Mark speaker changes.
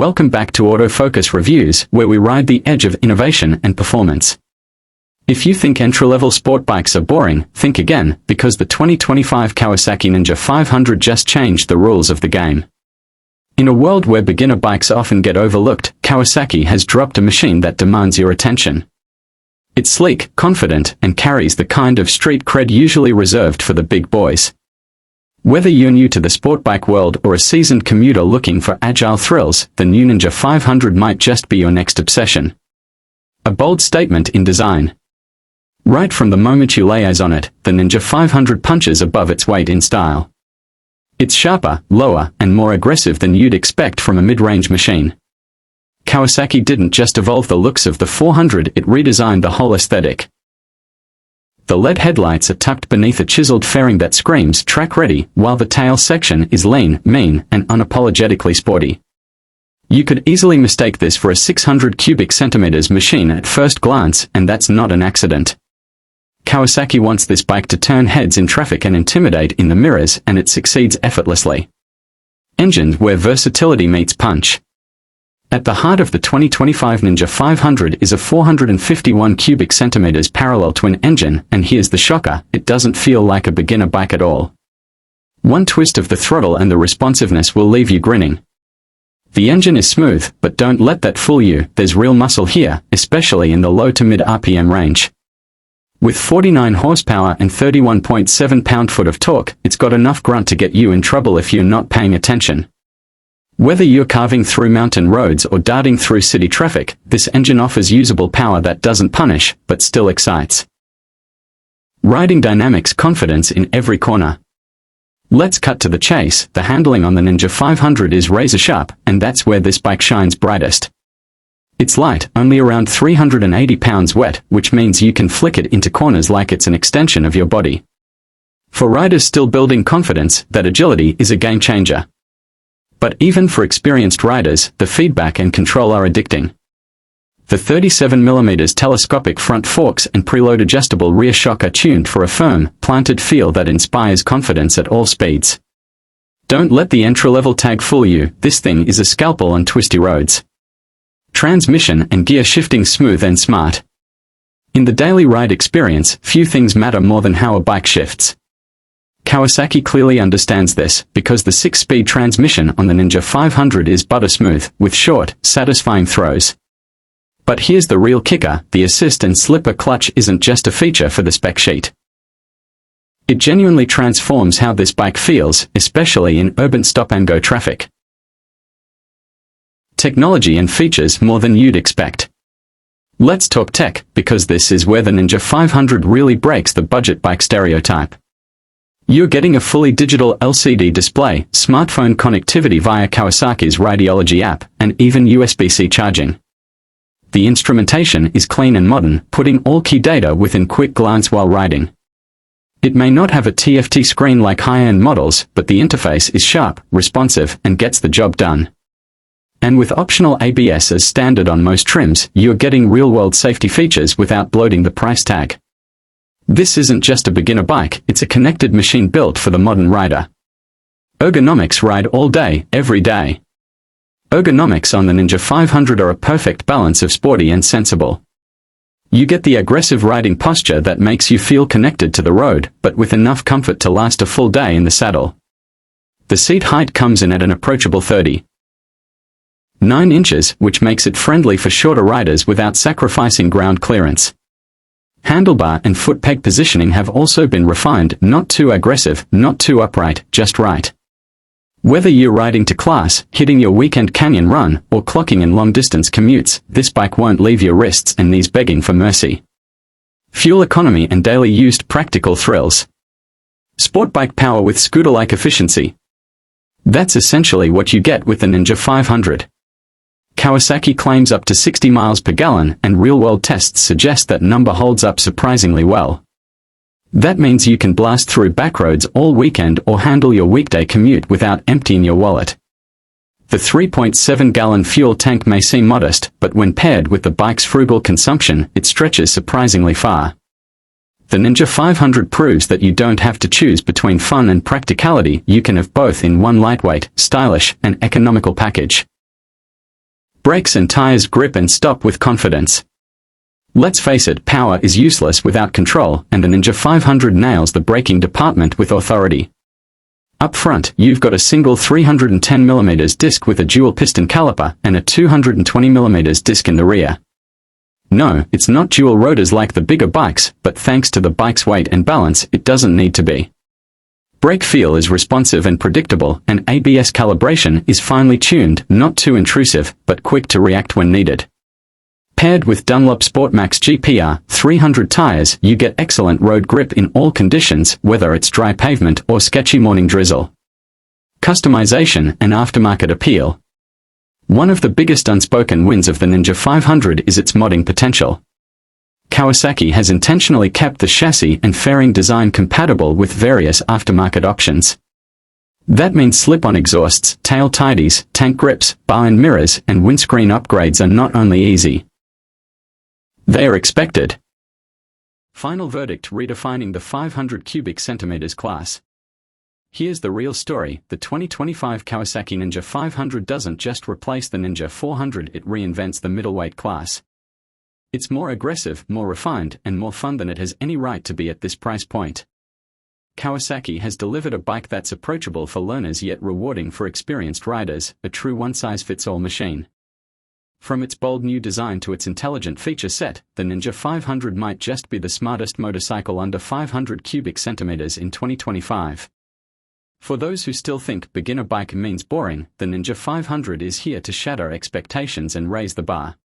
Speaker 1: Welcome back to Autofocus Reviews, where we ride the edge of innovation and performance. If you think entry-level sport bikes are boring, think again, because the 2025 Kawasaki Ninja 500 just changed the rules of the game. In a world where beginner bikes often get overlooked, Kawasaki has dropped a machine that demands your attention. It's sleek, confident, and carries the kind of street cred usually reserved for the big boys. Whether you're new to the sport bike world or a seasoned commuter looking for agile thrills, the new Ninja 500 might just be your next obsession. A bold statement in design. Right from the moment you lay eyes on it, the Ninja 500 punches above its weight in style. It's sharper, lower, and more aggressive than you'd expect from a mid-range machine. Kawasaki didn't just evolve the looks of the 400, it redesigned the whole aesthetic. The LED headlights are tucked beneath a chiseled fairing that screams track ready, while the tail section is lean, mean, and unapologetically sporty. You could easily mistake this for a 600 cubic centimeters machine at first glance, and that's not an accident. Kawasaki wants this bike to turn heads in traffic and intimidate in the mirrors, and it succeeds effortlessly. Engines where versatility meets punch. At the heart of the 2025 Ninja 500 is a 451 cubic centimeters parallel twin engine, and here's the shocker, it doesn't feel like a beginner bike at all. One twist of the throttle and the responsiveness will leave you grinning. The engine is smooth, but don't let that fool you, there's real muscle here, especially in the low to mid RPM range. With 49 horsepower and 31.7 pound-foot of torque, it's got enough grunt to get you in trouble if you're not paying attention. Whether you're carving through mountain roads or darting through city traffic, this engine offers usable power that doesn't punish, but still excites. Riding dynamics, confidence in every corner. Let's cut to the chase. The handling on the Ninja 500 is razor sharp, and that's where this bike shines brightest. It's light, only around 380 pounds wet, which means you can flick it into corners like it's an extension of your body. For riders still building confidence, that agility is a game changer. But even for experienced riders, the feedback and control are addicting. The 37mm telescopic front forks and preload adjustable rear shock are tuned for a firm, planted feel that inspires confidence at all speeds. Don't let the entry-level tag fool you, this thing is a scalpel on twisty roads. Transmission and gear shifting smooth and smart. In the daily ride experience, few things matter more than how a bike shifts. Kawasaki clearly understands this, because the 6-speed transmission on the Ninja 500 is buttersmooth, with short, satisfying throws. But here's the real kicker, the assist and slipper clutch isn't just a feature for the spec sheet. It genuinely transforms how this bike feels, especially in urban stop-and-go traffic. Technology and features more than you'd expect. Let's talk tech, because this is where the Ninja 500 really breaks the budget bike stereotype. You're getting a fully digital LCD display, smartphone connectivity via Kawasaki's Rideology app, and even USB-C charging. The instrumentation is clean and modern, putting all key data within quick glance while riding. It may not have a TFT screen like high-end models, but the interface is sharp, responsive, and gets the job done. And with optional ABS as standard on most trims, you're getting real-world safety features without bloating the price tag. This isn't just a beginner bike, it's a connected machine built for the modern rider. Ergonomics, ride all day, every day. Ergonomics on the Ninja 500 are a perfect balance of sporty and sensible. You get the aggressive riding posture that makes you feel connected to the road, but with enough comfort to last a full day in the saddle. The seat height comes in at an approachable 39 inches, which makes it friendly for shorter riders without sacrificing ground clearance. Handlebar and foot peg positioning have also been refined, not too aggressive, not too upright, just right. Whether you're riding to class, hitting your weekend canyon run, or clocking in long-distance commutes, this bike won't leave your wrists and knees begging for mercy. Fuel economy and daily used practical thrills. Sport bike power with scooter-like efficiency. That's essentially what you get with the Ninja 500. Kawasaki claims up to 60 miles per gallon, and real-world tests suggest that number holds up surprisingly well. That means you can blast through backroads all weekend or handle your weekday commute without emptying your wallet. The 3.7-gallon fuel tank may seem modest, but when paired with the bike's frugal consumption, it stretches surprisingly far. The Ninja 500 proves that you don't have to choose between fun and practicality, you can have both in one lightweight, stylish, and economical package. Brakes and tires grip and stop with confidence. Let's face it, power is useless without control, and the Ninja 500 nails the braking department with authority. Up front, you've got a single 310mm disc with a dual piston caliper and a 220mm disc in the rear. No, it's not dual rotors like the bigger bikes, but thanks to the bike's weight and balance, it doesn't need to be. Brake feel is responsive and predictable, and ABS calibration is finely tuned, not too intrusive, but quick to react when needed. Paired with Dunlop SportMax GPR 300 tires, you get excellent road grip in all conditions, whether it's dry pavement or sketchy morning drizzle. Customization and aftermarket appeal. One of the biggest unspoken wins of the Ninja 500 is its modding potential. Kawasaki has intentionally kept the chassis and fairing design compatible with various aftermarket options. That means slip-on exhausts, tail tidies, tank grips, bar and mirrors, and windscreen upgrades are not only easy, they are expected. Final verdict: redefining the 500 cubic centimeters class. Here's the real story: the 2025 Kawasaki Ninja 500 doesn't just replace the Ninja 400, it reinvents the middleweight class. It's more aggressive, more refined, and more fun than it has any right to be at this price point. Kawasaki has delivered a bike that's approachable for learners yet rewarding for experienced riders, a true one-size-fits-all machine. From its bold new design to its intelligent feature set, the Ninja 500 might just be the smartest motorcycle under 500 cubic centimeters in 2025. For those who still think beginner bike means boring, the Ninja 500 is here to shatter expectations and raise the bar.